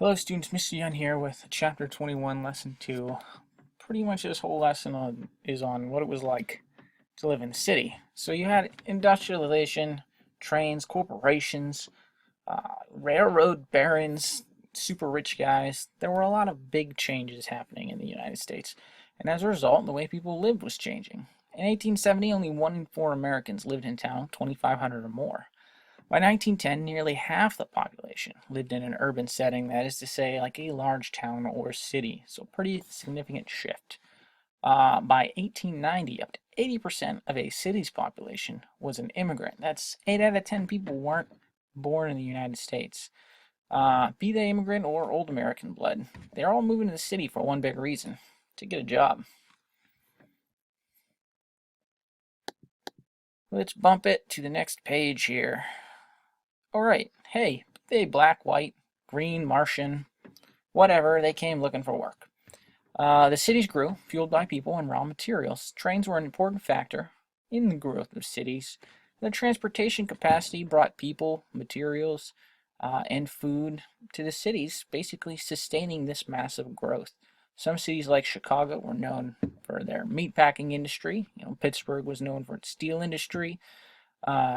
Hello students, Mr. Young here with chapter 21, lesson 2. Pretty much this whole lesson is on what it was like to live in the city. So you had industrialization, trains, corporations, railroad barons, super rich guys. There were a lot of big changes happening in the United States. And as a result, the way people lived was changing. In 1870, only 1 in 4 Americans lived in town, 2,500 or more. By 1910, nearly half the population lived in an urban setting, that is to say, like a large town or city, so pretty significant shift. By 1890, up to 80% of a city's population was an immigrant. That's 8 out of 10 people weren't born in the United States. Be they immigrant or old American blood, they're all moving to the city for one big reason, to get a job. Let's bump it to the next page here. Alright, hey, they black, white, green, Martian, whatever, they came looking for work. The cities grew, fueled by people and raw materials. Trains were an important factor in the growth of cities. The transportation capacity brought people, materials, and food to the cities, basically sustaining this massive growth. Some cities like Chicago were known for their meatpacking industry. Pittsburgh was known for its steel industry.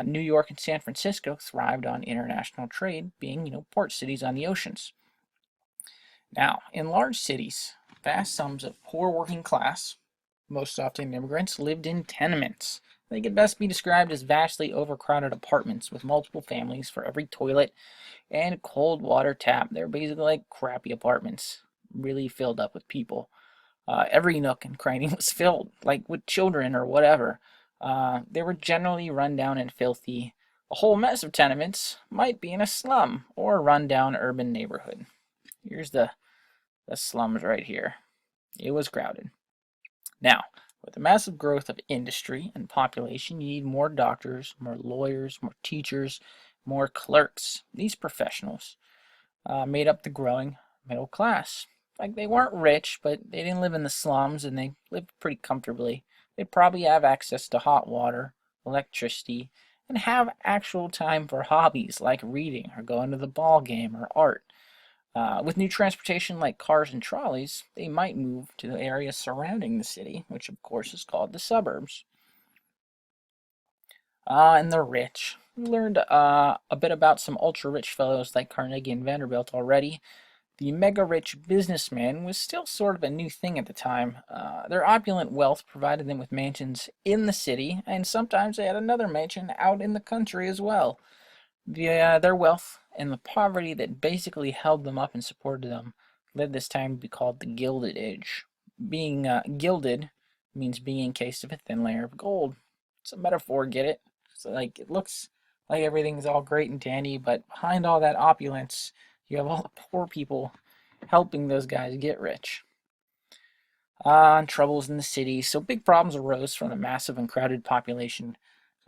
New York and San Francisco thrived on international trade, being, port cities on the oceans. Now, in large cities, vast sums of poor working class, most often immigrants, lived in tenements. They could best be described as vastly overcrowded apartments with multiple families for every toilet and cold water tap. They're basically like crappy apartments, really filled up with people. Every nook and cranny was filled, like with children or whatever. They were generally run down and filthy. A whole mess of tenements might be in a slum or a run-down urban neighborhood. Here's the slums right here. It was crowded. Now, with the massive growth of industry and population, you need more doctors, more lawyers, more teachers, more clerks. These professionals made up the growing middle class. Like, they weren't rich, but they didn't live in the slums, and they lived pretty comfortably. They'd probably have access to hot water, electricity, and have actual time for hobbies like reading or going to the ball game or art. With new transportation like cars and trolleys, they might move to the area surrounding the city, which of course is called the suburbs. And the rich. We learned a bit about some ultra-rich fellows like Carnegie and Vanderbilt already. The mega-rich businessman was still sort of a new thing at the time. Their opulent wealth provided them with mansions in the city, and sometimes they had another mansion out in the country as well. Their wealth and the poverty that basically held them up and supported them led this time to be called the Gilded Age. Being gilded means being encased of a thin layer of gold. It's a metaphor, get it? So, like, it looks like everything's all great and dandy, but behind all that opulence, you have all the poor people helping those guys get rich. And troubles in the city. So big problems arose from the massive and crowded population.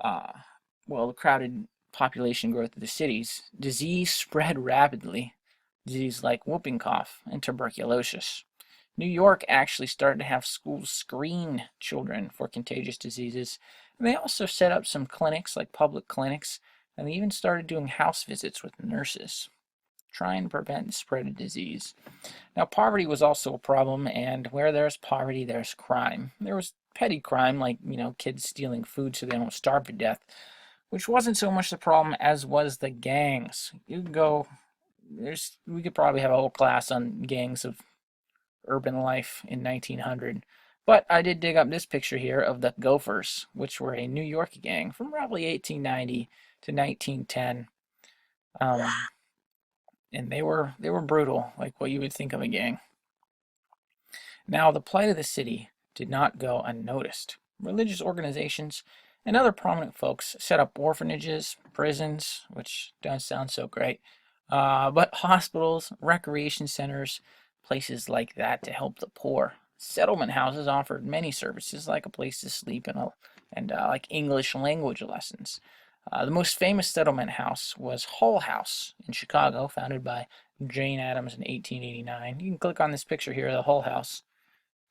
The crowded population growth of the cities. Disease spread rapidly. Disease like whooping cough and tuberculosis. New York actually started to have schools screen children for contagious diseases. And they also set up some clinics, like public clinics, and they even started doing house visits with nurses, trying to prevent the spread of disease. Now, poverty was also a problem, and where there's poverty, there's crime. There was petty crime, like, kids stealing food so they don't starve to death, which wasn't so much the problem as was the gangs. We could probably have a whole class on gangs of urban life in 1900. But I did dig up this picture here of the Gophers, which were a New York gang from probably 1890 to 1910. And they were brutal, like what you would think of a gang. Now, the plight of the city did not go unnoticed. Religious organizations and other prominent folks set up orphanages, prisons, which don't sound so great, but hospitals, recreation centers, places like that to help the poor. Settlement houses offered many services, like a place to sleep and like English language lessons. The most famous settlement house was Hull House in Chicago, founded by Jane Addams in 1889. You can click on this picture here of the Hull House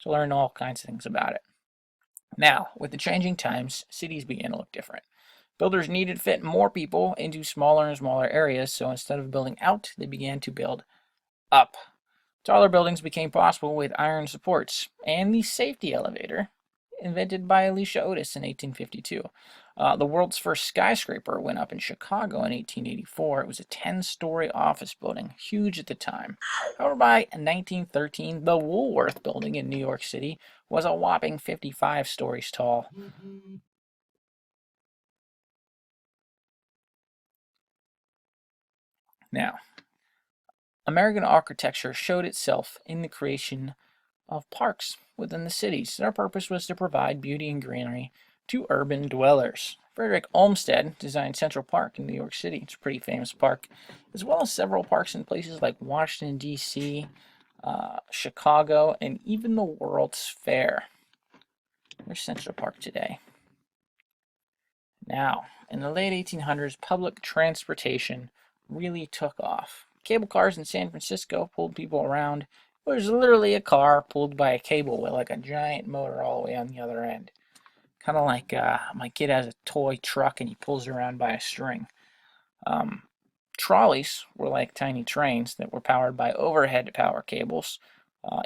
to learn all kinds of things about it. Now, with the changing times, cities began to look different. Builders needed to fit more people into smaller and smaller areas, so instead of building out, they began to build up. Taller buildings became possible with iron supports, and the safety elevator, invented by Alicia Otis in 1852. The world's first skyscraper went up in Chicago in 1884. It was a 10-story office building, huge at the time. However, by 1913, the Woolworth building in New York City was a whopping 55 stories tall. Now, American architecture showed itself in the creation of parks within the cities. Their purpose was to provide beauty and greenery to urban dwellers. Frederick Olmsted designed Central Park in New York City. It's a pretty famous park, as well as several parks in places like Washington, D.C., Chicago, and even the World's Fair. There's Central Park today. Now, in the late 1800s, public transportation really took off. Cable cars in San Francisco pulled people around. It was literally a car pulled by a cable with like a giant motor all the way on the other end. Kind of like my kid has a toy truck and he pulls around by a string. Um, Trolleys were like tiny trains that were powered by overhead power cables.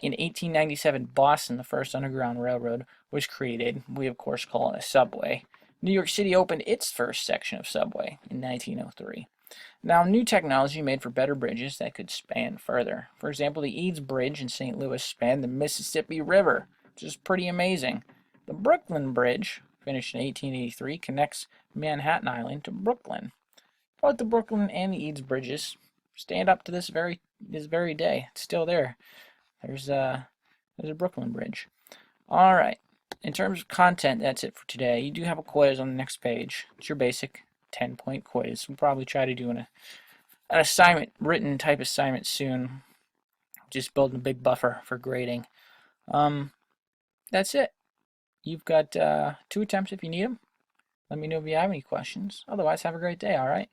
In 1897, Boston, the first underground railroad, was created. We, of course, call it a subway. New York City opened its first section of subway in 1903. Now, new technology made for better bridges that could span further. For example, the Eads Bridge in St. Louis spanned the Mississippi River, which is pretty amazing. The Brooklyn Bridge, finished in 1883, connects Manhattan Island to Brooklyn. Both the Brooklyn and the Eads bridges stand up to this very day. It's still there. There's a Brooklyn Bridge. All right. In terms of content, that's it for today. You do have a quiz on the next page. It's your basic 10-point quiz. We'll probably try to do an assignment, written type assignment soon. Just building a big buffer for grading. That's it. You've got 2 attempts if you need them. Let me know if you have any questions. Otherwise, have a great day, all right?